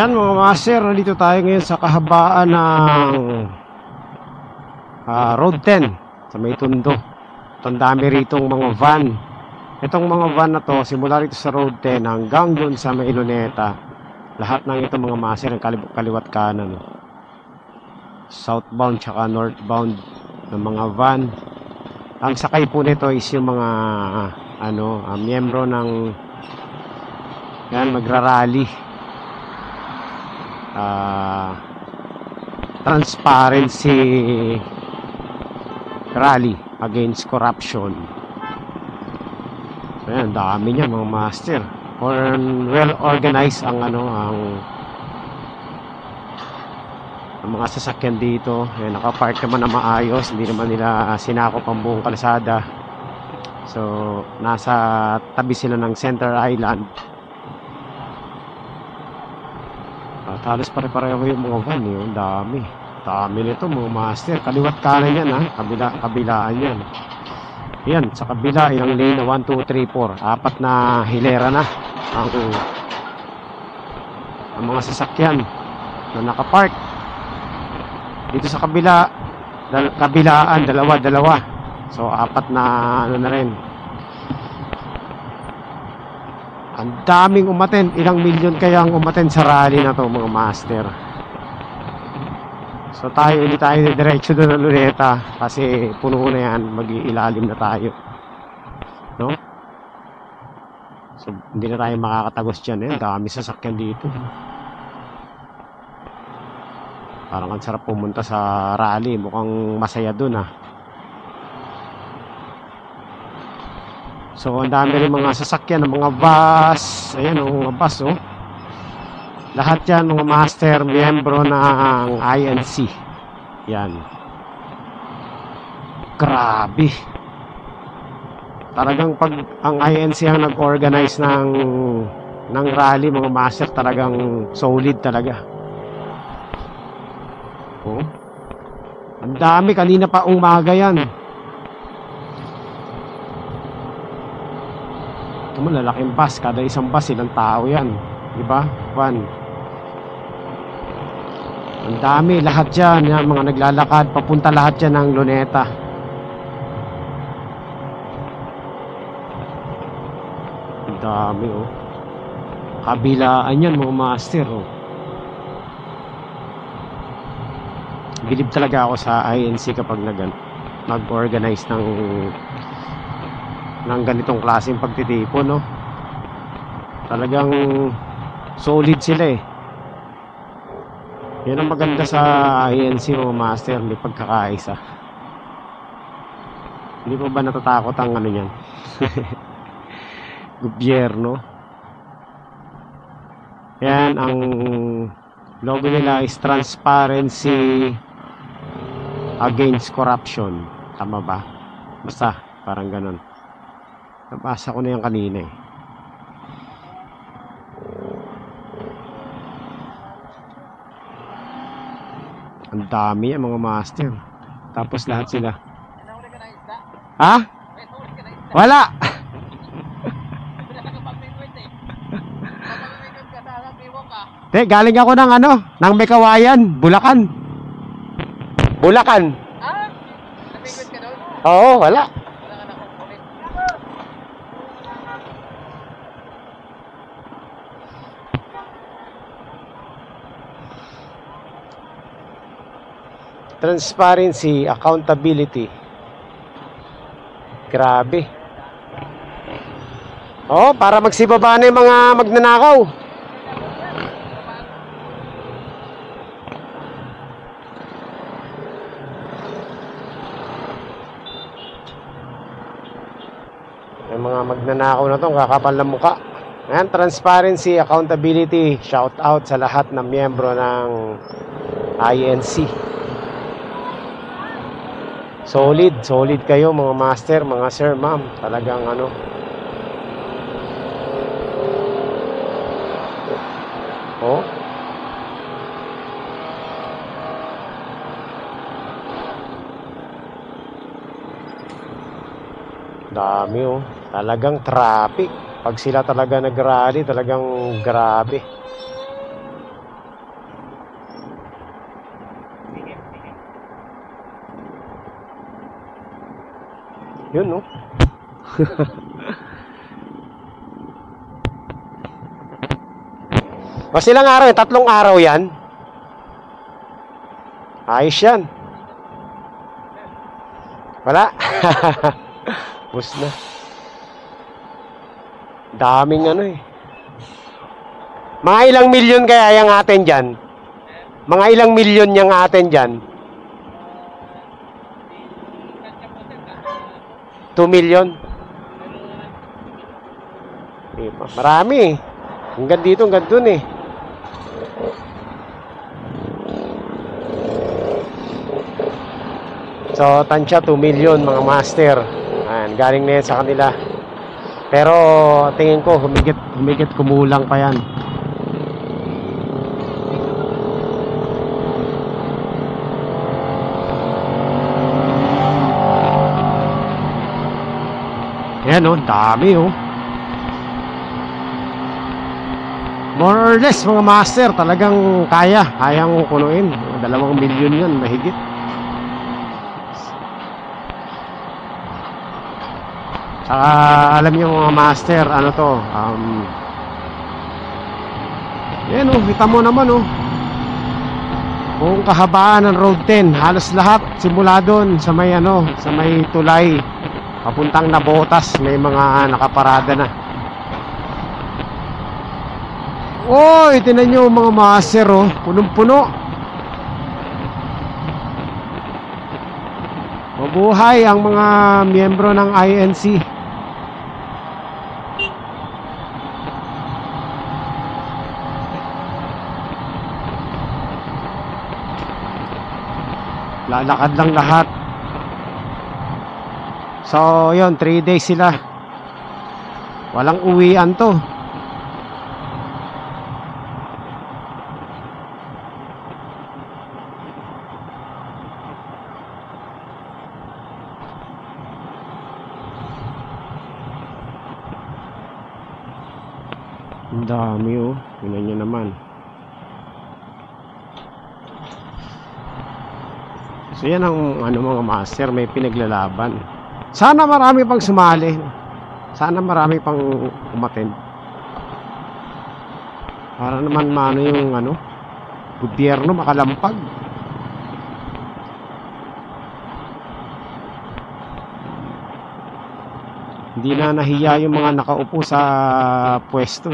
Yan mga master, nandito tayo ngayon sa kahabaan ng Road 10 sa may Tondo. Ang dami ritong mga van. Itong mga van na to, simula rito sa Road 10 hanggang dun sa may Luneta. Lahat ng ito mga master, ang kaliwat kanan, southbound tsaka northbound ng mga van. Ang sakay po nito is yung mga miyembro ng yan, magrarally. Transparency Rally Against Corruption. Ayan, dami niya mga master. Well organized ang mga sasakyan dito. Ayan, nakapark naman na maayos, hindi naman nila sinakop ang buong kalsada. So nasa tabi sila ng Center Island. At halos pare-pareho yung mga van, yung dami nito mga master. Kaliwat kanan yan, kabilaan yan. Yan, sa kabila, ilang lane na 1, 2, 3, 4. Apat na hilera na ang mga sasakyan na nakapark. Dito sa kabila, kabilaan, dalawa. So, apat na na rin. Ang daming umaten. Ilang milyon kaya ang umaten sa rally na to mga master. So hindi tayo diretso doon ng Luneta kasi puno na yan, mag-iilalim na tayo, no? So hindi na tayo makakatagos dyan. Dami sasakyan dito. Parang ang sarap pumunta sa rally. Mukhang masaya doon So ang dami rin mga sasakyan ng mga bus. Ayan mga bus Lahat yan mga master, miyembro ng INC. Yan. Grabe. Talagang pag ang INC ang nag-organize ng rally mga master, talagang solid talaga. Ang dami, kanina pa umaga yan. Ito malalaking bus, kada isang bus ilang tao yan, diba? Van. Ang dami, lahat dyan, yan, mga naglalakad, papunta lahat dyan ng Luneta. Ang dami, kabilaan yan, mga master, Bilib talaga ako sa INC kapag nag-organize ng ganitong klaseng pagtitipon, Talagang solid sila, Yan ang maganda sa INC mga master, may pagkakaisa. Hindi pa ba natatakot ang yan? Gobyerno. Yan, ang logo nila is Transparency Against Corruption. Tama ba? Basta, parang ganun. Nabasa ko na yan kanina Ang dami mga master. Tapos lahat sila. Ha? Wala. Galing ako ng ng Mekawayan, Bulacan. Bulacan. Namikot ka doon? Oo, wala. Transparency, accountability. Grabe. Para magsibaba na yung mga magnanakaw. Yung mga magnanakaw na itong kakapal ng muka. Ayan, transparency, accountability. Shout out sa lahat ng miyembro ng INC. Solid kayo mga master, mga sir, ma'am. Talagang dami talagang traffic. Pag sila talaga nag-rally, talagang grabe. Yun, no? Mas ilang araw yun? 3 araw yan? Ayos yan. Wala. Bus na. Daming ano eh. Mga ilang milyon kaya yung atin dyan? Mga ilang milyon yung atin dyan? 2 million? Marami eh. Hanggang dito, hanggang dun eh. So, tansya 2 million mga master. Ayan, galing na yan sa kanila. Pero tingin ko humigit kumulang pa yan. Ayan oh, dami oh. More or less mga master, talagang kayang punuin. 2 milyon yan, mahigit. Saka alam niyo mga master, ano to, yan oh, kita mo naman oh, kung kahabaan ng road 10, halos lahat simula doon sa may ano, sa may tulay papuntang Nabotas, may mga nakaparada na. Oy, tinan nyo mga master oh, punong-puno. Mabuhay ang mga miyembro ng INC. Lalakad lang lahat. So yun, 3 days sila. Walang uwian to. Ang dami oh. Tingnan nyo naman. So yan ang ano mga master, may pinaglalaban. Sana marami pang sumali. Sana marami pang umattend. Para naman maano yung ano, gobyerno makalampag. Hindi na nahiya yung mga nakaupo sa pwesto.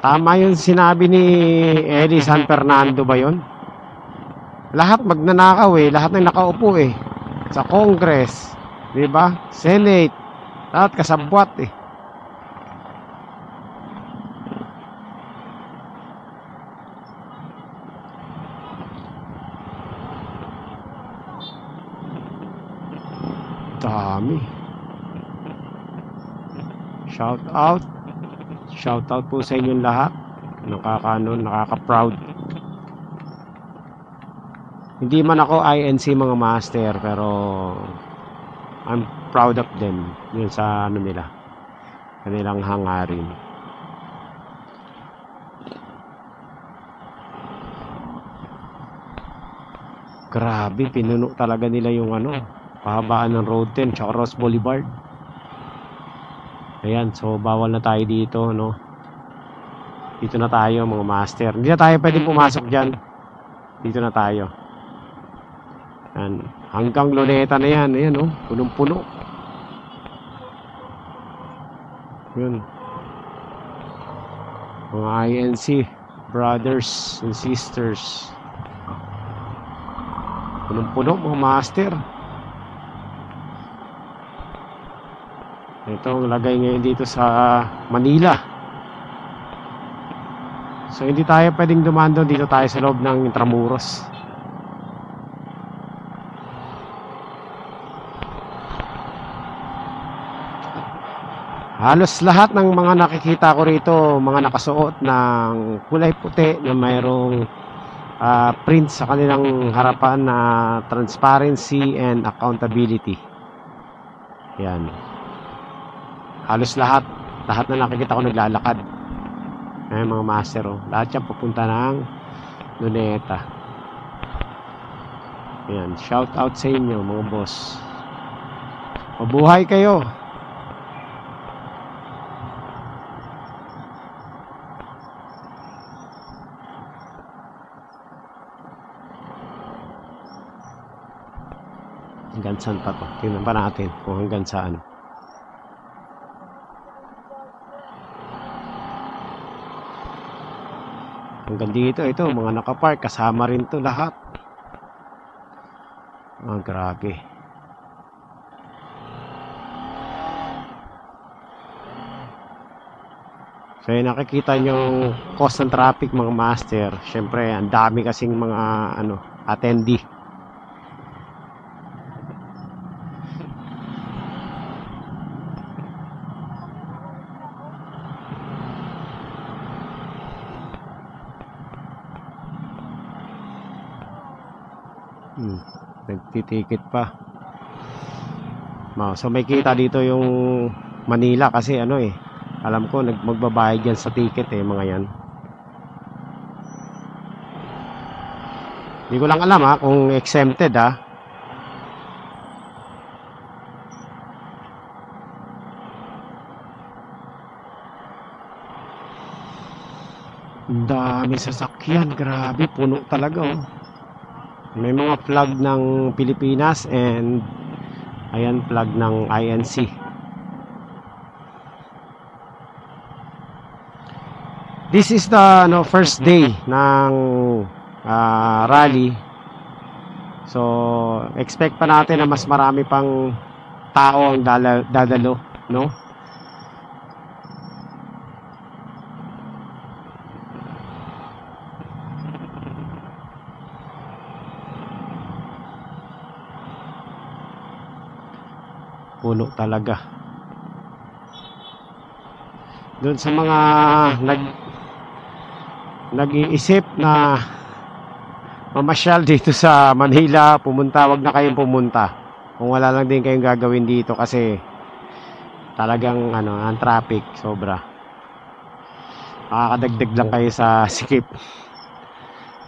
Tama yung sinabi ni Eli San Fernando ba yun? Lahat magnanakaw eh, lahat ng nakaupo eh. Sa Congress, di ba? Senate, lahat kasabwat eh. Dami. Shout out po sa inyong lahat. Nakaka-proud. Hindi man ako INC mga master, pero I'm proud of them. Yun sa ano nila, kanilang hangarin. Grabe, pinuno talaga nila yung ano, pahabaan ng Road 10 tsaka Ross Boulevard. Ayan, so bawal na tayo dito, no? Dito na tayo mga master. Hindi na tayo pwedeng pumasok dyan. Dito na tayo. Ayan. Hanggang Luneta na yan. Ayan oh, punong-puno. Yun. Mga INC brothers and sisters. Punong-puno mga master. Ito ang lagay ngayon dito sa Manila. So hindi tayo pwedeng dumaan doon. Dito tayo sa loob ng Intramuros. Halos lahat ng mga nakikita ko rito, mga nakasuot ng kulay puti na mayroong print sa kanilang harapan na transparency and accountability. Yan. Halos lahat na nakikita ko naglalakad. Ayan mga master oh. Lahat yan pupunta ng Luneta. Ayan, shout out sa inyo mga boss. Mabuhay kayo. Hanggang saan pa to? Tingnan pa natin kung hanggang saan. Hanggang dito, ito, mga nakapark, kasama rin to lahat. Ah, grabe. So, yung nakikita nyo cost ng traffic, mga master. Syempre, ang dami kasing mga attendee. Nagtitikit pa. So may kita dito yung Manila kasi alam ko magbabayad yan sa ticket mga yan. Hindi ko lang alam kung exempted Ang dami sasakyan, grabe, puno talaga May mga flag ng Pilipinas and ayan, flag ng INC. This is the first day ng rally. So expect pa natin na mas marami pang tao ang dadalo, no? Puno talaga. Doon sa mga nag-iisip na mamasyal dito sa Manila, wag na kayong pumunta. Kung wala lang din kayong gagawin dito kasi talagang ang traffic sobra. Makakadagdag lang kayo sa sikip.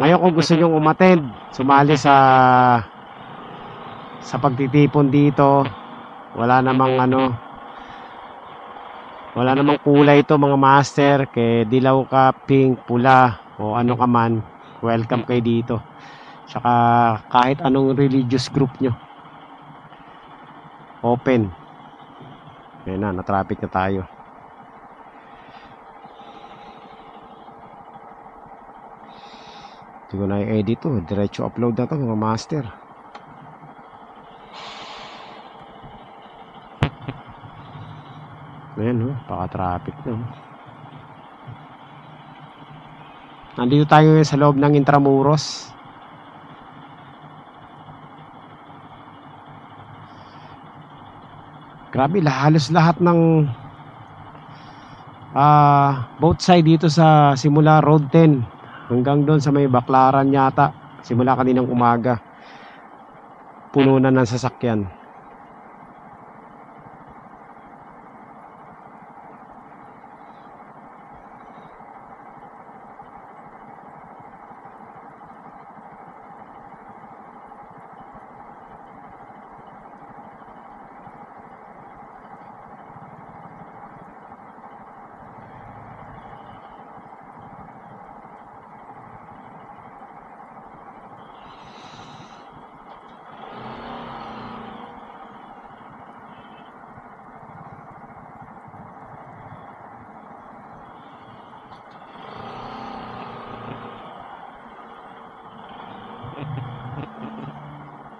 Ngayon kung gusto nyo umattend, sumali sa pagtitipon dito, wala namang kulay ito mga master, kay dilaw ka, pink, pula o ano ka man, welcome kayo dito. Tsaka kahit anong religious group nyo, open. Ayan na, na-traffic na tayo. Hindi ko na i-edit diretso upload na to mga master. Ayan paka-traffic na Nandito tayo sa loob ng Intramuros. Grabe, halos lahat ng both side dito sa simula Road 10 hanggang doon sa may Baclaran yata, simula kaninang umaga, puno na ng sasakyan.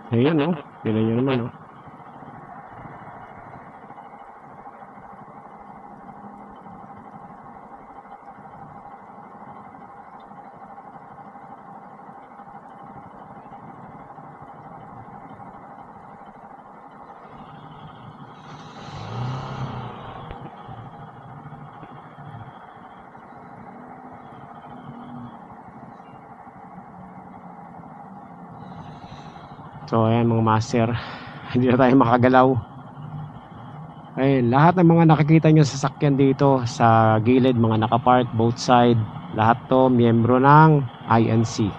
Ayan tingnan nyo naman So ayan mga master, hindi na tayo makagalaw. Ay, lahat ng mga nakikita nyo sa sasakyan dito sa gilid, mga nakapark both side, lahat to miyembro ng INC.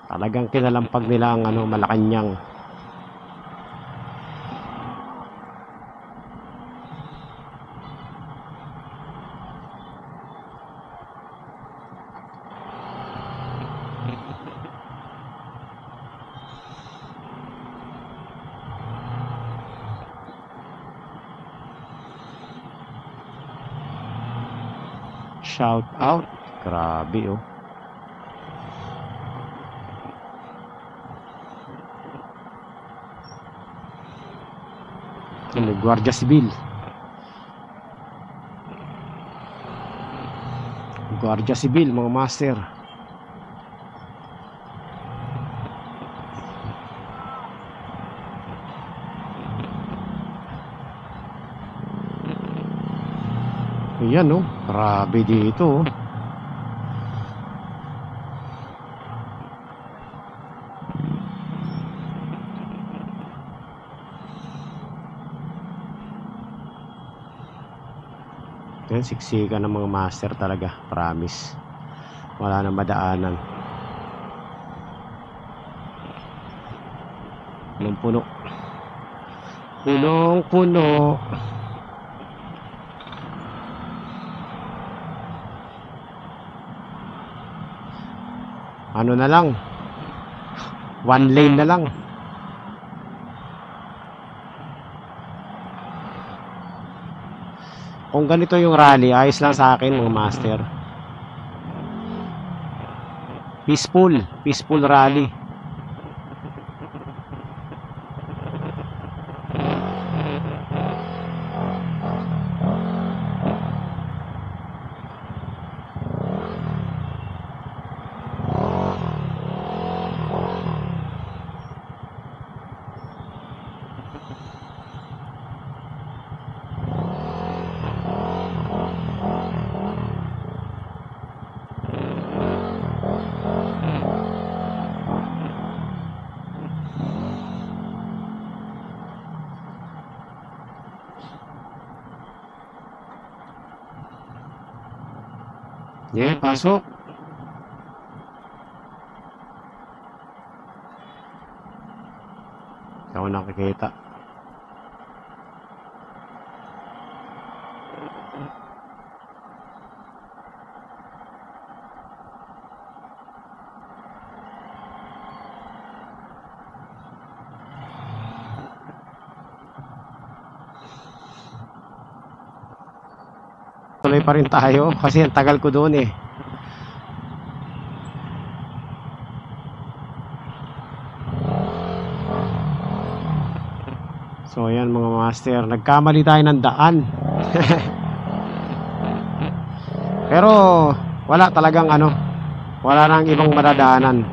Talagang kinalampag nila ang Malacanang. shout out. Grabe oh. May Guardia Civil. Guardia Civil mga master. Ayan oh, grabe dito oh. Yan, siksikan ng mga master talaga, promise. Wala na madaanan. Punong-puno. Punong-puno. Ano na lang? One lane na lang. Kung ganito yung rally, ayos lang sa akin mga master. Peaceful rally. Yeah, pasok. Hindi ako nakikita. Tuloy pa rin tayo kasi ang tagal ko doon eh. So ayan mga master, nagkamali tayo ng daan. Pero wala talagang ano, wala nang ibang madadaanan.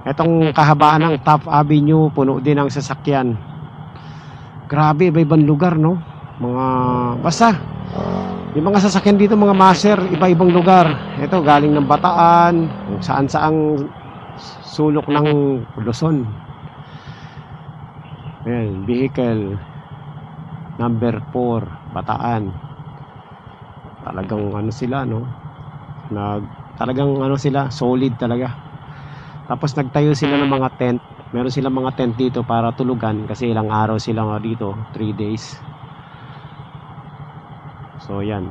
Etong kahabaan ng Top Avenue, puno din ang sasakyan. Grabe, iba-ibang lugar no. Mga basta yung mga sasakyan dito mga master, iba-ibang lugar. Ito galing ng Bataan, kung saan-saang sulok ng Luzon. Ayan, vehicle number 4 Bataan. Talagang ano sila no, talagang ano sila, solid talaga. Tapos nagtayo sila ng mga tent. Meron silang mga tent dito para tulugan kasi ilang araw sila nga dito, 3 days. So yan.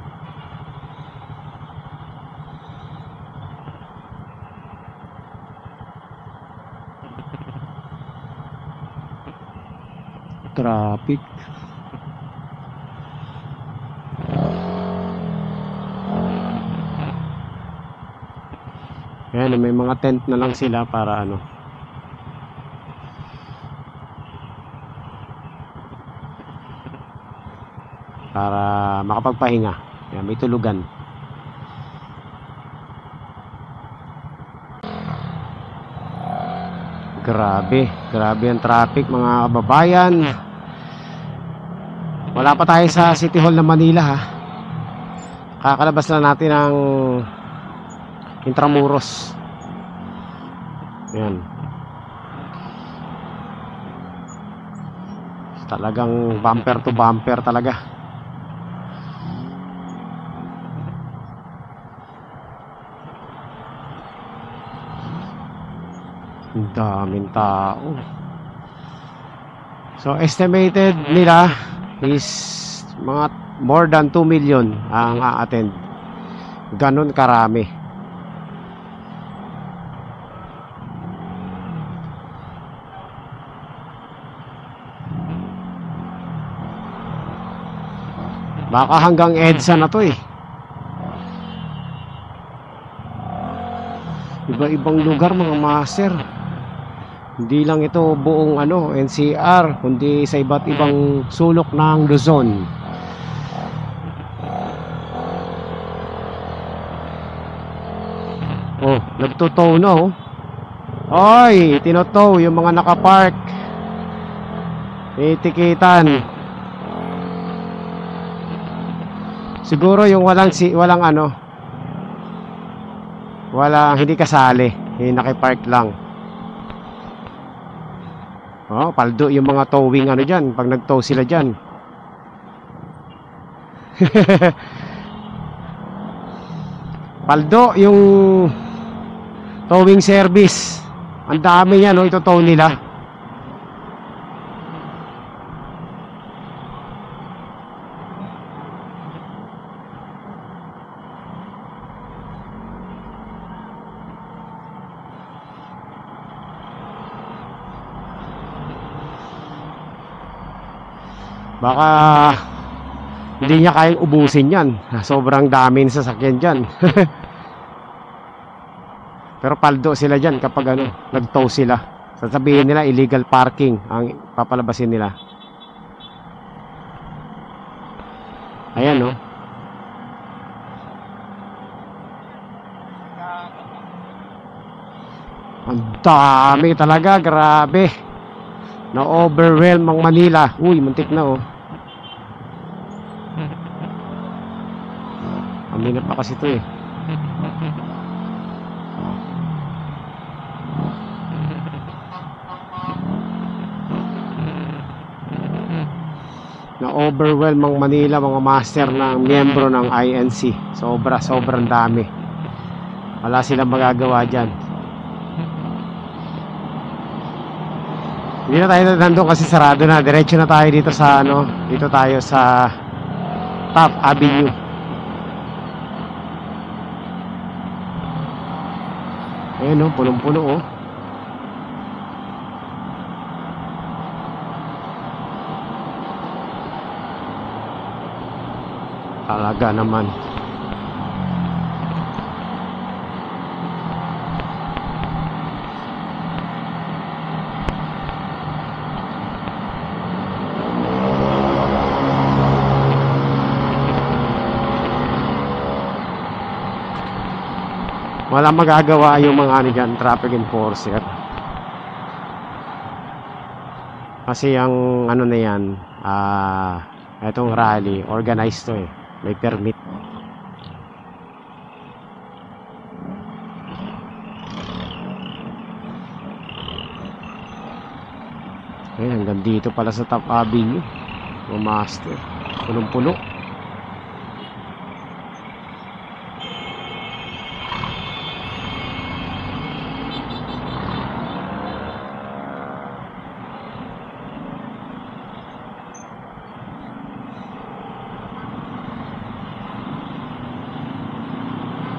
Traffic. Ayan, may mga tent na lang sila para ano, para makapagpahinga. Ayan, may tulugan. Grabe ang traffic mga kababayan. Wala pa tayo sa City Hall ng Manila ha. Kakalabas lang natin ng Intramuros. Ayan. Talagang bumper to bumper talaga. Ang daming tao. So estimated nila is mga more than 2 million ang a-attend. Ganon karami. Baka hanggang EDSA na to eh. Iba-ibang lugar mga master. Hindi lang ito buong NCR, kundi sa iba't ibang sulok ng Luzon. Oh, nagtotow na oh. Oy, tinotow yung mga nakapark. Itikitan. Siguro yung walang hindi kasali, yung nakipark lang. Oh, paldo yung mga towing dyan, pag nagtow sila dyan. Paldo yung towing service. Ang dami niya, no, ito-tow nila. Baka hindi niya kayang ubusin yan. Sobrang dami ng sasakyan dyan. Pero paldo sila dyan kapag nag-tow sila. Sasabihin nila illegal parking ang papalabasin nila. Ayan, no? Ang dami talaga, grabe. Na-overwhelm ang Manila. Uy, muntik na oh. Amin na pa kasi ito eh. Na-overwhelm ang Manila mga master ng miyembro ng INC. Sobrang dami. Wala silang magagawa dyan. Hindi na tayo nandun kasi sarado na. Diretso na tayo dito sa dito tayo sa Top Avenue. Ayan oh, punong-puno oh. Talaga naman. Walang magagawa yung mga dyan, traffic enforcer. Kasi ang na yan, itong rally, organized to eh. May permit. Ayun, hanggang dito pala sa Top Avenue. O master. Punong-puno.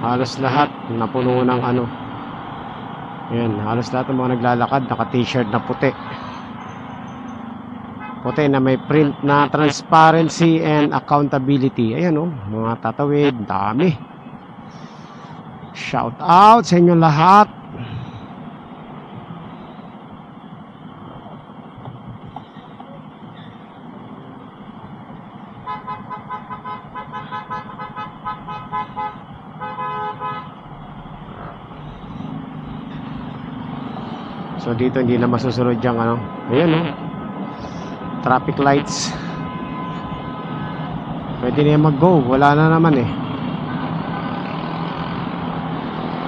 Halos lahat napuno ng Ayan, halos lahat ng mga naglalakad naka-t-shirt na puti. Puti na may print na transparency and accountability. Ayan oh, mga tatawid, dami. Shout out sa inyo lahat. So dito hindi na masusunod yung ayan oh, traffic lights. Pwede na mag-go, wala na naman eh.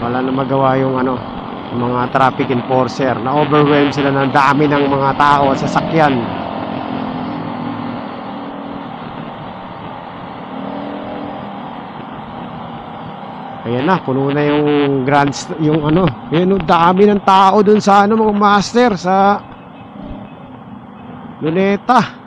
Wala na magawa yung yung mga traffic enforcer. Na-overwhelm sila ng dami ng mga tao at sasakyan. Ayan na, puno na yung yun, dami ng tao dun sa mga master sa Luneta.